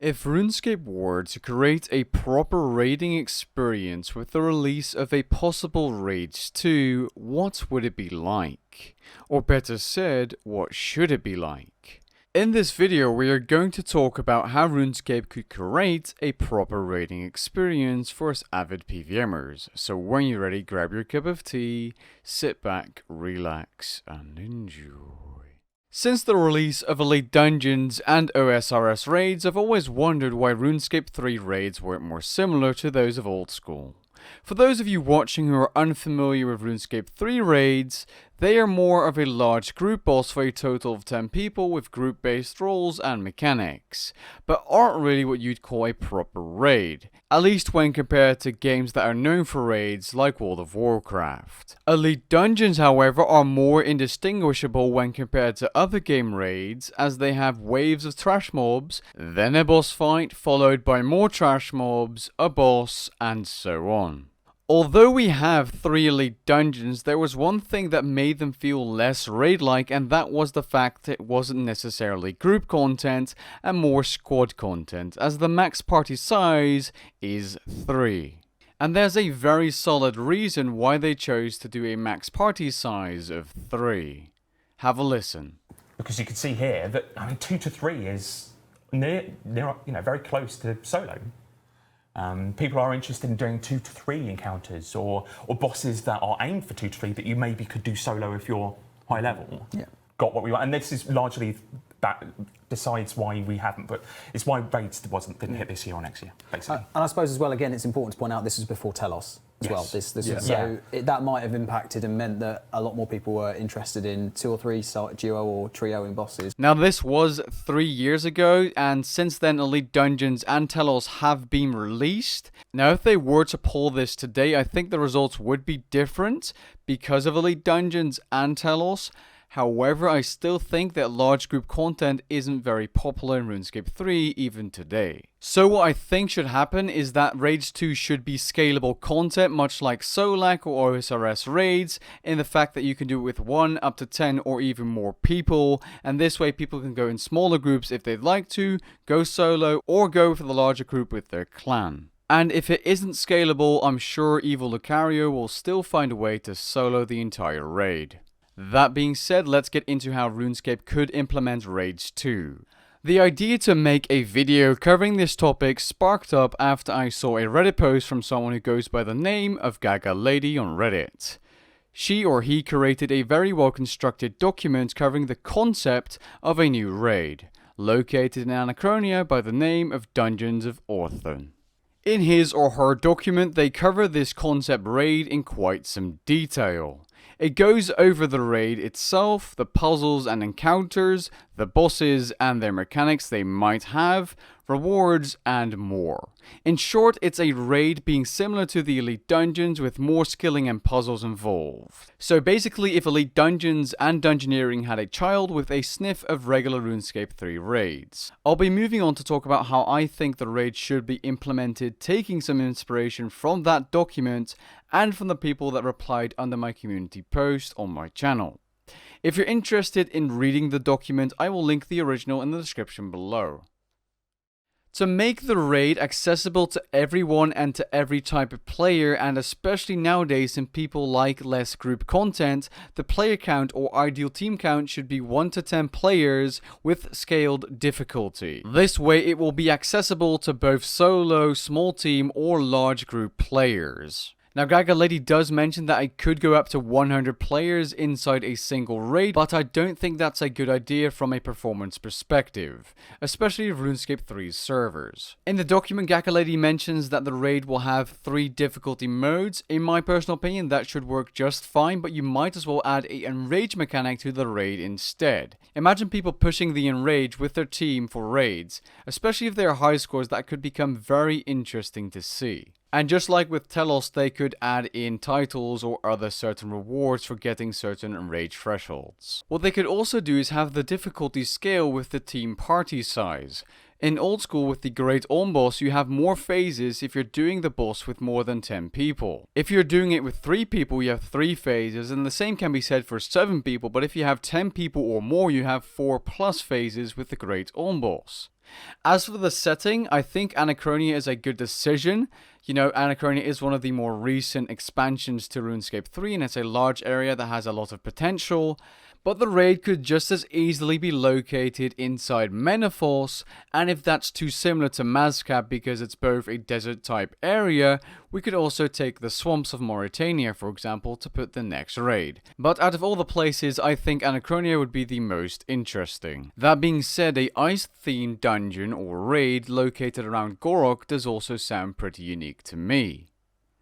If RuneScape were to create a proper raiding experience with the release of a possible Raids 2, what would it be like? Or better said, what should it be like? In this video, we are going to talk about how RuneScape could create a proper raiding experience for us avid PVMers. So when you're ready, grab your cup of tea, sit back, relax, and enjoy. Since the release of Elite Dungeons and OSRS raids, I've always wondered why RuneScape 3 raids weren't more similar to those of old school. For those of you watching who are unfamiliar with RuneScape 3 raids, they are more of a large group boss for a total of 10 people with group-based roles and mechanics, but aren't really what you'd call a proper raid, at least when compared to games that are known for raids like World of Warcraft. Elite Dungeons, however, are more indistinguishable when compared to other game raids, as they have waves of trash mobs, then a boss fight, followed by more trash mobs, a boss, and so on. Although we have 3 Elite Dungeons, there was one thing that made them feel less raid-like, and that was the fact it wasn't necessarily group content and more squad content, as the max party size is 3. And there's a very solid reason why they chose to do a max party size of 3. Have a listen. Because you can see here that 2 to 3 is near, very close to solo. People are interested in doing 2 to 3 encounters or bosses that are aimed for 2 to 3 that you maybe could do solo if you're high level. Yeah. Got what we want, and this is largely that decides why we haven't, but it's why raids didn't hit this year or next year, basically. And I suppose as well, again, it's important to point out this was before Telos as well. That might have impacted and meant that a lot more people were interested in 2 or 3 duo or trioing bosses. Now this was 3 years ago, and since then Elite Dungeons and Telos have been released. Now if they were to pull this today, I think the results would be different because of Elite Dungeons and Telos. However, I still think that large group content isn't very popular in RuneScape 3 even today. So what I think should happen is that Raids 2 should be scalable content, much like Solak or OSRS raids, in the fact that you can do it with 1 up to 10 or even more people, and this way people can go in smaller groups if they'd like to, go solo, or go for the larger group with their clan. And if it isn't scalable, I'm sure Evil Lucario will still find a way to solo the entire raid. That being said, let's get into how RuneScape could implement Raids 2. The idea to make a video covering this topic sparked up after I saw a Reddit post from someone who goes by the name of Gaga Lady on Reddit. She or he created a very well constructed document covering the concept of a new raid, located in Anachronia by the name of Dungeons of Orthon. In his or her document, they cover this concept raid in quite some detail. It goes over the raid itself, the puzzles and encounters, the bosses and their mechanics they might have, rewards, and more. In short, it's a raid being similar to the Elite Dungeons with more skilling and puzzles involved. So basically, if Elite Dungeons and Dungeoneering had a child with a sniff of regular RuneScape 3 raids. I'll be moving on to talk about how I think the raid should be implemented, taking some inspiration from that document and from the people that replied under my community post on my channel. If you're interested in reading the document, I will link the original in the description below. To make the raid accessible to everyone and to every type of player, and especially nowadays since people like less group content, the player count or ideal team count should be 1 to 10 players with scaled difficulty. This way it will be accessible to both solo, small team or large group players. Now Gaga Lady does mention that I could go up to 100 players inside a single raid, but I don't think that's a good idea from a performance perspective, especially of RuneScape 3's servers. In the document, Gaga Lady mentions that the raid will have 3 difficulty modes. In my personal opinion, that should work just fine, but you might as well add an enrage mechanic to the raid instead. Imagine people pushing the enrage with their team for raids, especially if they are high scores. That could become very interesting to see. And just like with Telos, they could add in titles or other certain rewards for getting certain enrage thresholds. What they could also do is have the difficulty scale with the team party size. In old school with the Great Orm boss, you have more phases if you're doing the boss with more than 10 people. If you're doing it with 3 people, you have 3 phases, and the same can be said for 7 people, but if you have 10 people or more, you have 4+ phases with the Great Orm boss. As for the setting, I think Anachronia is a good decision. You know, Anachronia is one of the more recent expansions to RuneScape 3, and it's a large area that has a lot of potential. But the raid could just as easily be located inside Menethos, and if that's too similar to Mazcap because it's both a desert type area, we could also take the swamps of Mauritania, for example, to put the next raid. But out of all the places, I think Anachronia would be the most interesting. That being said, a ice-themed dungeon or raid located around Gorok does also sound pretty unique to me.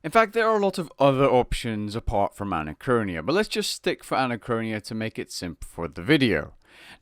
In fact, there are a lot of other options apart from Anachronia, but let's just stick for Anachronia to make it simple for the video.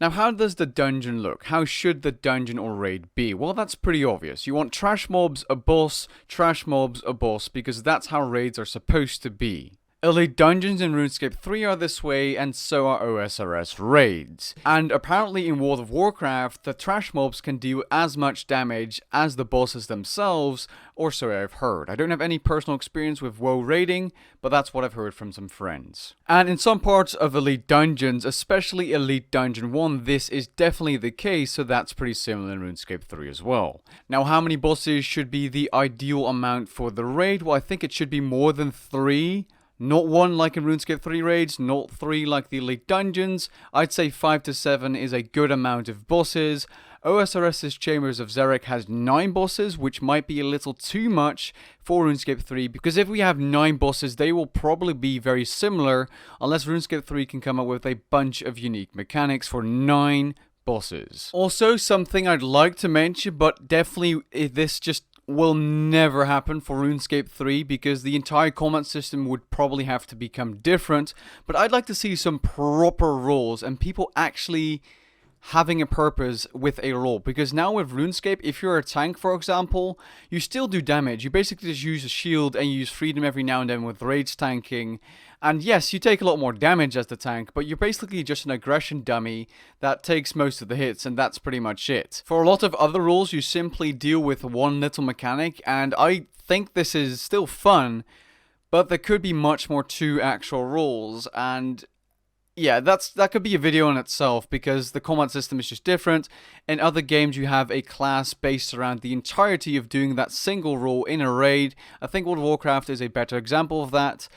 Now, how does the dungeon look? How should the dungeon or raid be? Well, that's pretty obvious. You want trash mobs, a boss, trash mobs, a boss, because that's how raids are supposed to be. Elite dungeons in RuneScape 3 are this way, and so are osrs raids. And apparently in World of Warcraft, the trash mobs can deal as much damage as the bosses themselves, or so I've heard. I don't have any personal experience with WoW raiding, but that's what I've heard from some friends. And in some parts of Elite dungeons, especially Elite Dungeon 1, this is definitely the case, so that's pretty similar in RuneScape 3 as well. Now, how many bosses should be the ideal amount for the raid? Well, I think it should be more than 3. Not 1 like in RuneScape 3 raids, not 3 like the Elite Dungeons. I'd say 5 to 7 is a good amount of bosses. OSRS's Chambers of Xeric has 9 bosses, which might be a little too much for RuneScape 3, because if we have 9 bosses, they will probably be very similar, unless RuneScape 3 can come up with a bunch of unique mechanics for 9 bosses. Also, something I'd like to mention, but definitely this just will never happen for RuneScape 3 because the entire combat system would probably have to become different, but I'd like to see some proper rules and people actually having a purpose with a role, because now with RuneScape, if you're a tank, for example, you still do damage. You basically just use a shield and you use freedom every now and then with rage tanking. And yes, you take a lot more damage as the tank, but you're basically just an aggression dummy that takes most of the hits, and that's pretty much it. For a lot of other roles, you simply deal with one little mechanic, and I think this is still fun, but there could be much more to actual roles, and yeah, that could be a video in itself, because the combat system is just different. In other games, you have a class based around the entirety of doing that single role in a raid. I think World of Warcraft is a better example of that.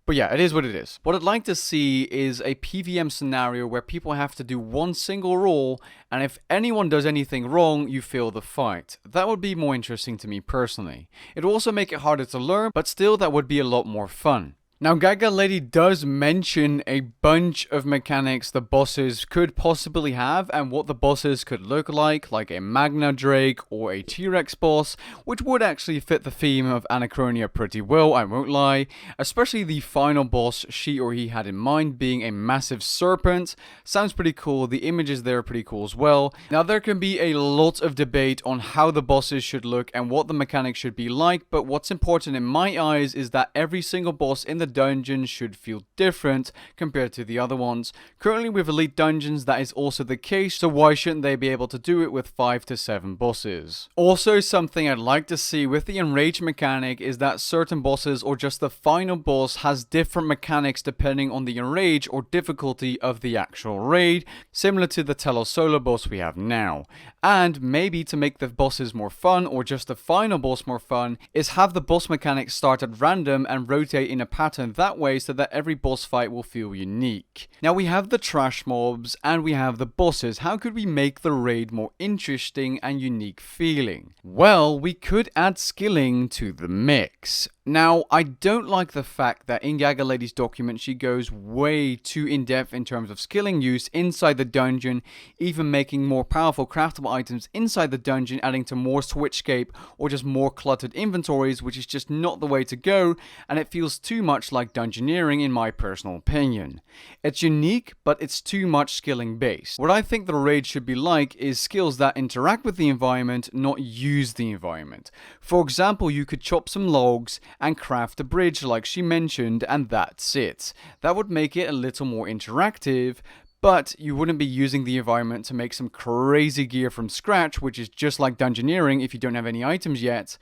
But yeah, it is what it is. What I'd like to see is a PvM scenario where people have to do one single role, and if anyone does anything wrong, you fail the fight. That would be more interesting to me personally. It would also make it harder to learn, but still that would be a lot more fun. Now, Gaga Lady does mention a bunch of mechanics the bosses could possibly have and what the bosses could look like a Magna Drake or a T-Rex boss, which would actually fit the theme of Anachronia pretty well, I won't lie. Especially the final boss she or he had in mind being a massive serpent. Sounds pretty cool, the images there are pretty cool as well. Now, there can be a lot of debate on how the bosses should look and what the mechanics should be like, but what's important in my eyes is that every single boss in the dungeon should feel different compared to the other ones. Currently with Elite Dungeons that is also the case, so why shouldn't they be able to do it with 5 to 7 bosses? Also, something I'd like to see with the Enrage mechanic is that certain bosses or just the final boss has different mechanics depending on the Enrage or difficulty of the actual raid, similar to the Telos solo boss we have now. And maybe to make the bosses more fun, or just the final boss more fun, is have the boss mechanics start at random and rotate in a pattern that way so that every boss fight will feel unique. Now, we have the trash mobs and we have the bosses. How could we make the raid more interesting and unique feeling? Well, we could add skilling to the mix. Now, I don't like the fact that in Gaga Lady's document she goes way too in-depth in terms of skilling use inside the dungeon, even making more powerful craftable items inside the dungeon, adding to more switchscape or just more cluttered inventories, which is just not the way to go, and it feels too much like dungeoneering in my personal opinion. It's unique, but it's too much skilling based. What I think the raid should be like is skills that interact with the environment, not use the environment. For example, you could chop some logs and craft a bridge like she mentioned, and that's it. That would make it a little more interactive, but you wouldn't be using the environment to make some crazy gear from scratch, which is just like dungeoneering if you don't have any items yet,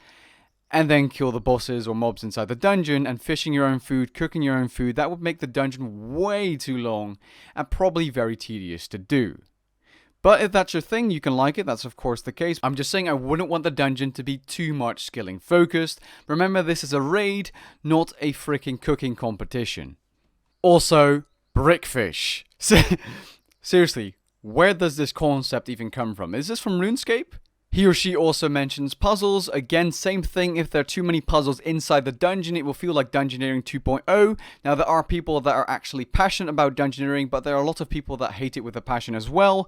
and then kill the bosses or mobs inside the dungeon, and fishing your own food, cooking your own food. That would make the dungeon way too long and probably very tedious to do. But if that's your thing, you can like it, that's of course the case. I'm just saying I wouldn't want the dungeon to be too much skilling focused. Remember, this is a raid, not a freaking cooking competition. Also, Brickfish. Seriously, where does this concept even come from? Is this from RuneScape? He or she also mentions puzzles. Again, same thing. If there are too many puzzles inside the dungeon, it will feel like Dungeoneering 2.0. Now, there are people that are actually passionate about Dungeoneering, but there are a lot of people that hate it with a passion as well.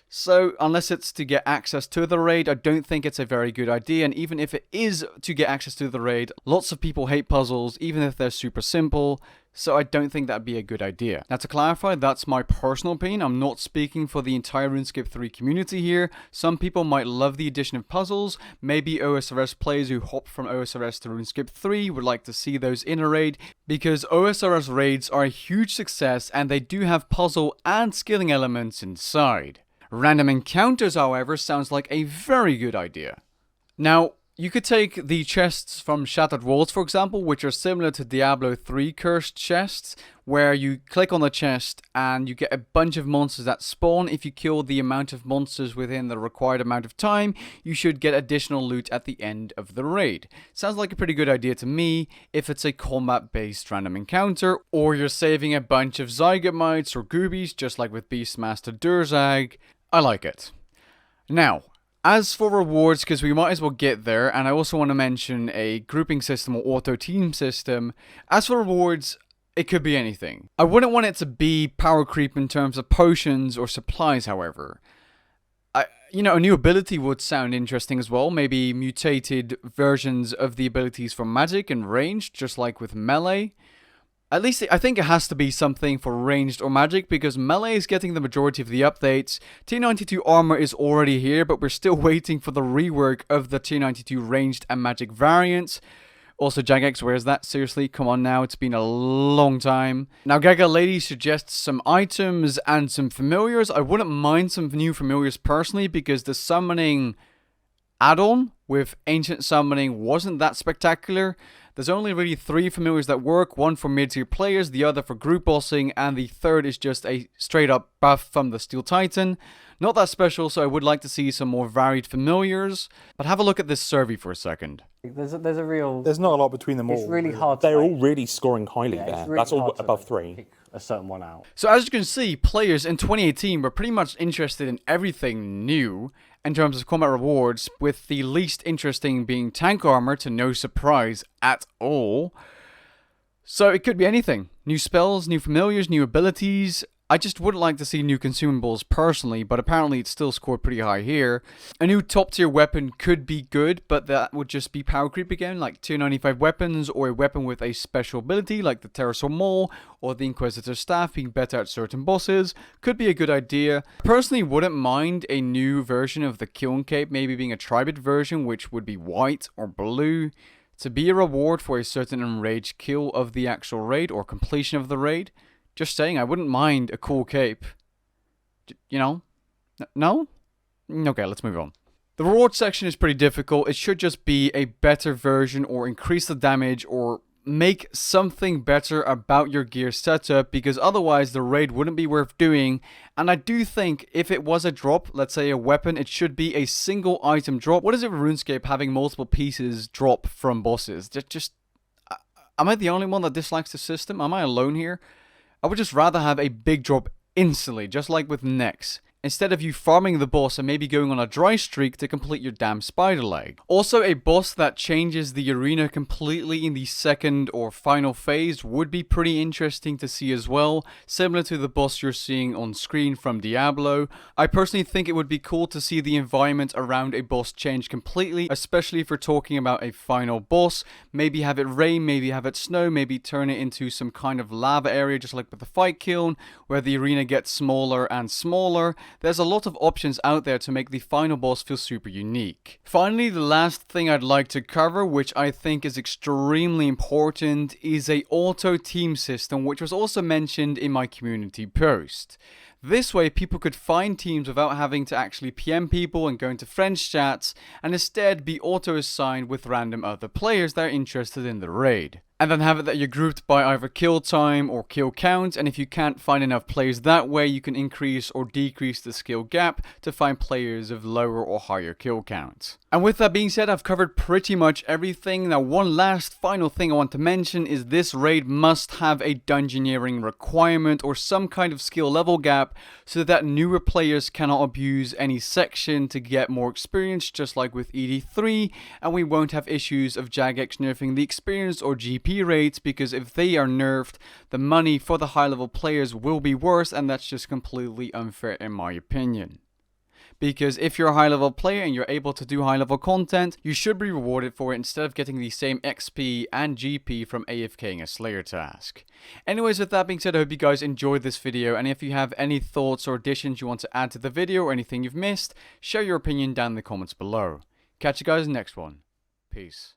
So, unless it's to get access to the raid, I don't think it's a very good idea. And even if it is to get access to the raid, lots of people hate puzzles, even if they're super simple. So I don't think that'd be a good idea. Now, to clarify, that's my personal opinion. I'm not speaking for the entire RuneScape 3 community here. Some people might love the addition of puzzles. Maybe OSRS players who hop from OSRS to RuneScape 3 would like to see those in a raid, because OSRS raids are a huge success and they do have puzzle and skilling elements inside. Random encounters, however, sounds like a very good idea. Now, you could take the chests from Shattered Worlds, for example, which are similar to Diablo 3 cursed chests, where you click on the chest and you get a bunch of monsters that spawn. If you kill the amount of monsters within the required amount of time, you should get additional loot at the end of the raid. Sounds like a pretty good idea to me if it's a combat-based random encounter, or you're saving a bunch of Zygomites or Goobies, just like with Beastmaster Durzag. I like it. Now, as for rewards, because we might as well get there, and I also want to mention a grouping system or auto team system. As for rewards, it could be anything. I wouldn't want it to be power creep in terms of potions or supplies, however. A new ability would sound interesting as well. Maybe mutated versions of the abilities for magic and ranged, just like with melee. At least I think it has to be something for ranged or magic, because melee is getting the majority of the updates. T92 armor is already here, but we're still waiting for the rework of the T92 ranged and magic variants. Also, Jagex, where's that? Seriously, come on now, it's been a long time. Now, Gaga Lady suggests some items and some familiars. I wouldn't mind some new familiars personally, because the summoning add-on with ancient summoning wasn't that spectacular. There's only really 3 familiars that work, one for mid-tier players, the other for group bossing, and the third is just a straight-up buff from the Steel Titan. Not that special, so I would like to see some more varied familiars. But have a look at this survey for a second. There's a real... There's not a lot between them all. It's really hard to... They're all really scoring highly there. Really That's all hard to above 3. pick a certain one out. So as you can see, players in 2018 were pretty much interested in everything new in terms of combat rewards, with the least interesting being tank armor, to no surprise at all. So it could be anything. New spells, new familiars, new abilities. I just wouldn't like to see new consumables personally, but apparently it's still scored pretty high here. A new top tier weapon could be good, but that would just be power creep again, like tier 95 weapons, or a weapon with a special ability like the Pterosaur Maul or the Inquisitor's Staff being better at certain bosses. Could be a good idea. Personally, wouldn't mind a new version of the Kiln Cape, maybe being a Tribute version, which would be white or blue, to be a reward for a certain enraged kill of the actual raid or completion of the raid. Just saying, I wouldn't mind a cool cape. No? Okay, let's move on. The reward section is pretty difficult. It should just be a better version, or increase the damage, or make something better about your gear setup, because otherwise the raid wouldn't be worth doing. And I do think if it was a drop, let's say a weapon, it should be a single item drop. What is it with RuneScape having multiple pieces drop from bosses? Am I the only one that dislikes the system? Am I alone here? I would just rather have a big drop instantly, just like with Nex, instead of you farming the boss and maybe going on a dry streak to complete your damn spider leg. Also, a boss that changes the arena completely in the second or final phase would be pretty interesting to see as well, similar to the boss you're seeing on screen from Diablo. I personally think it would be cool to see the environment around a boss change completely, especially if we're talking about a final boss. Maybe have it rain, maybe have it snow, maybe turn it into some kind of lava area, just like with the fight kiln, where the arena gets smaller and smaller. There's a lot of options out there to make the final boss feel super unique. Finally, the last thing I'd like to cover, which I think is extremely important, is a auto team system, which was also mentioned in my community post. This way, people could find teams without having to actually PM people and go into friends chats, and instead be auto-assigned with random other players that are interested in the raid. And then have it that you're grouped by either kill time or kill count, and if you can't find enough players that way, you can increase or decrease the skill gap to find players of lower or higher kill counts. And with that being said, I've covered pretty much everything. Now, one last final thing I want to mention is this raid must have a dungeoneering requirement or some kind of skill level gap so that newer players cannot abuse any section to get more experience, just like with ED3, and we won't have issues of Jagex nerfing the experience or GP rates, because if they are nerfed, the money for the high level players will be worse, and that's just completely unfair in my opinion. Because if you're a high level player and you're able to do high level content, you should be rewarded for it instead of getting the same XP and GP from AFKing a Slayer task. Anyways, with that being said, I hope you guys enjoyed this video, and if you have any thoughts or additions you want to add to the video or anything you've missed, share your opinion down in the comments below. Catch you guys in the next one. Peace.